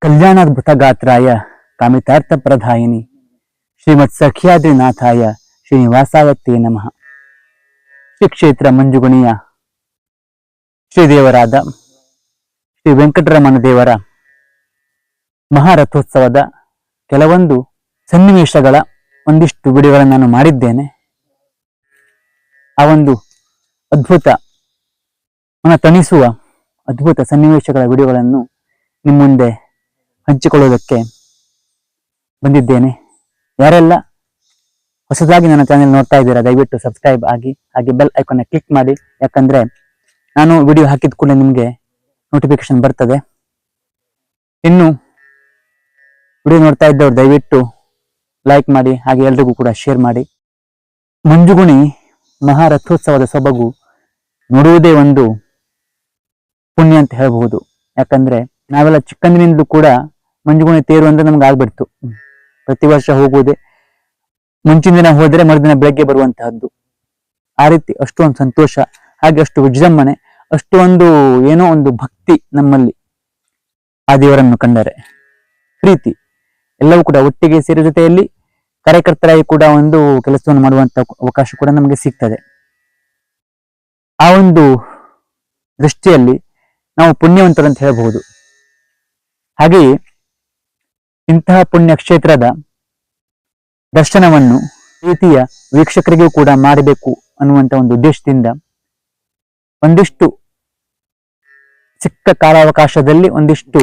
ಕಲ್ಯಾಣಾದ್ಭುತ ಗಾತ್ರಾಯ ಕಾಮಿತಾರ್ಥ ಪ್ರಧಾಯಿನಿ ಶ್ರೀಮತ್ ಸಖ್ಯಾದ್ರಿನಾಥಾಯ ಶ್ರೀನಿವಾಸಾಯ ತೇ ನಮಃ. ಶ್ರೀ ಕ್ಷೇತ್ರ ಮಂಜುಗುಣಿಯ ಶ್ರೀದೇವರಾದ ಶ್ರೀ ವೆಂಕಟರಮಣ ದೇವರ ಮಹಾರಥೋತ್ಸವದ ಕೆಲವೊಂದು ಸನ್ನಿವೇಶಗಳ ಒಂದಿಷ್ಟು ವಿಡಿಯೋಗಳನ್ನು ನಾನು ಮಾಡಿದ್ದೇನೆ. ಆ ಒಂದು ಅದ್ಭುತ ಮನ ತಣಿಸುವ ಅದ್ಭುತ ಸನ್ನಿವೇಶಗಳ ವಿಡಿಯೋಗಳನ್ನು ನಿಮ್ಮ ಮುಂದೆ ಹಂಚಿಕೊಳ್ಳುವುದಕ್ಕೆ ಬಂದಿದ್ದೇನೆ. ಯಾರೆಲ್ಲ ಹೊಸದಾಗಿ ನನ್ನ ಚಾನೆಲ್ ನೋಡ್ತಾ ಇದ್ದೀರಾ ದಯವಿಟ್ಟು ಸಬ್ಸ್ಕ್ರೈಬ್ ಆಗಿ, ಹಾಗೆ ಬೆಲ್ ಐಕಾನ್ ಕ್ಲಿಕ್ ಮಾಡಿ. ಯಾಕಂದ್ರೆ ನಾನು ವಿಡಿಯೋ ಹಾಕಿದ ಕೂಡಲೇ ನಿಮಗೆ ನೋಟಿಫಿಕೇಶನ್ ಬರ್ತದೆ. ಇನ್ನು ವಿಡಿಯೋ ನೋಡ್ತಾ ಇದ್ದವರು ದಯವಿಟ್ಟು ಲೈಕ್ ಮಾಡಿ, ಹಾಗೆ ಎಲ್ರಿಗೂ ಕೂಡ ಶೇರ್ ಮಾಡಿ. ಮಂಜುಗುಣಿ ಮಹಾರಥೋತ್ಸವದ ಸೊಬಗು ನೋಡುವುದೇ ಒಂದು ಪುಣ್ಯ ಅಂತ ಹೇಳಬಹುದು. ಯಾಕಂದ್ರೆ ನಾವೆಲ್ಲ ಚಿಕ್ಕಂದಿನಿಂದಲೂ ಕೂಡ ಮಂಜುಗುಣಿ ತೇರು ಅಂದ್ರೆ ನಮ್ಗೆ ಆಗ್ಬಿಡ್ತು. ಪ್ರತಿ ವರ್ಷ ಹೋಗುವುದೇ, ಮುಂಚಿನ ದಿನ ಹೋದರೆ ಮರುದಿನ ಬೆಳಗ್ಗೆ ಬರುವಂತಹದ್ದು. ಆ ರೀತಿ ಅಷ್ಟೊಂದು ಸಂತೋಷ, ಹಾಗೆ ಅಷ್ಟು ವಿಜೃಂಭಣೆ, ಅಷ್ಟು ಒಂದು ಏನೋ ಒಂದು ಭಕ್ತಿ ನಮ್ಮಲ್ಲಿ ಆ ದೇವರನ್ನು ಕಂಡರೆ, ಪ್ರೀತಿ ಎಲ್ಲವೂ ಕೂಡ ಒಟ್ಟಿಗೆ ಸೇರಿದ ಜೊತೆಯಲ್ಲಿ ಕಾರ್ಯಕರ್ತರಾಗಿ ಕೂಡ ಒಂದು ಕೆಲಸವನ್ನು ಮಾಡುವಂತ ಅವಕಾಶ ಕೂಡ ನಮಗೆ ಸಿಗ್ತದೆ. ಆ ಒಂದು ದೃಷ್ಟಿಯಲ್ಲಿ ನಾವು ಪುಣ್ಯವಂತರು ಅಂತ ಹೇಳಬಹುದು. ಹಾಗೆಯೇ ಇಂತಹ ಪುಣ್ಯ ಕ್ಷೇತ್ರದ ದರ್ಶನವನ್ನು ರೀತಿಯ ವೀಕ್ಷಕರಿಗೂ ಕೂಡ ಮಾಡಬೇಕು ಅನ್ನುವಂತ ಒಂದು ಉದ್ದೇಶದಿಂದ ಒಂದಿಷ್ಟು ಚಿಕ್ಕ ಕಾಲಾವಕಾಶದಲ್ಲಿ ಒಂದಿಷ್ಟು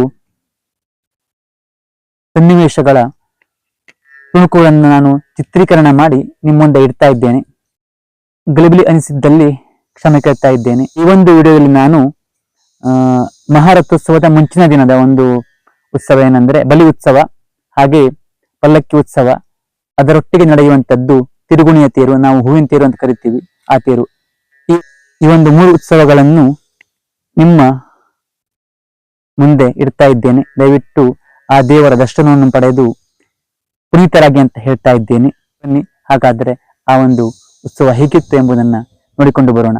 ಸನ್ನಿವೇಶಗಳ ತುಣುಕುಗಳನ್ನು ನಾನು ಚಿತ್ರೀಕರಣ ಮಾಡಿ ನಿಮ್ಮ ಮುಂದೆ ಇಡ್ತಾ ಇದ್ದೇನೆ. ಗಲಿಬಿಲಿ ಅನಿಸಿದ್ದಲ್ಲಿ ಕ್ಷಮೆ ಕೇಳ್ತಾ ಇದ್ದೇನೆ. ಈ ಒಂದು ವಿಡಿಯೋದಲ್ಲಿ ನಾನು ಮಹಾರಥೋತ್ಸವದ ಮುಂಚಿನ ದಿನದ ಒಂದು ಉತ್ಸವ ಏನಂದ್ರೆ ಬಲಿ ಉತ್ಸವ, ಹಾಗೆ ಪಲ್ಲಕ್ಕಿ ಉತ್ಸವ, ಅದರೊಟ್ಟಿಗೆ ನಡೆಯುವಂಥದ್ದು ತಿರುಗುಣಿಯ ತೇರು, ನಾವು ಹೂವಿನ ತೇರು ಅಂತ ಕರಿತೀವಿ, ಆ ತೇರು. ಈ ಒಂದು 3 ಉತ್ಸವಗಳನ್ನು ನಿಮ್ಮ ಮುಂದೆ ಇಡ್ತಾ ಇದ್ದೇನೆ. ದಯವಿಟ್ಟು ಆ ದೇವರ ದರ್ಶನವನ್ನು ಪಡೆದು ಪುನೀತರಾಗಿ ಅಂತ ಹೇಳ್ತಾ ಇದ್ದೇನೆ. ಬನ್ನಿ, ಹಾಗಾದ್ರೆ ಆ ಒಂದು ಉತ್ಸವ ಹೇಗಿತ್ತು ಎಂಬುದನ್ನ ನೋಡಿಕೊಂಡು ಬರೋಣ.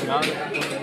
ಯಾವ್ದು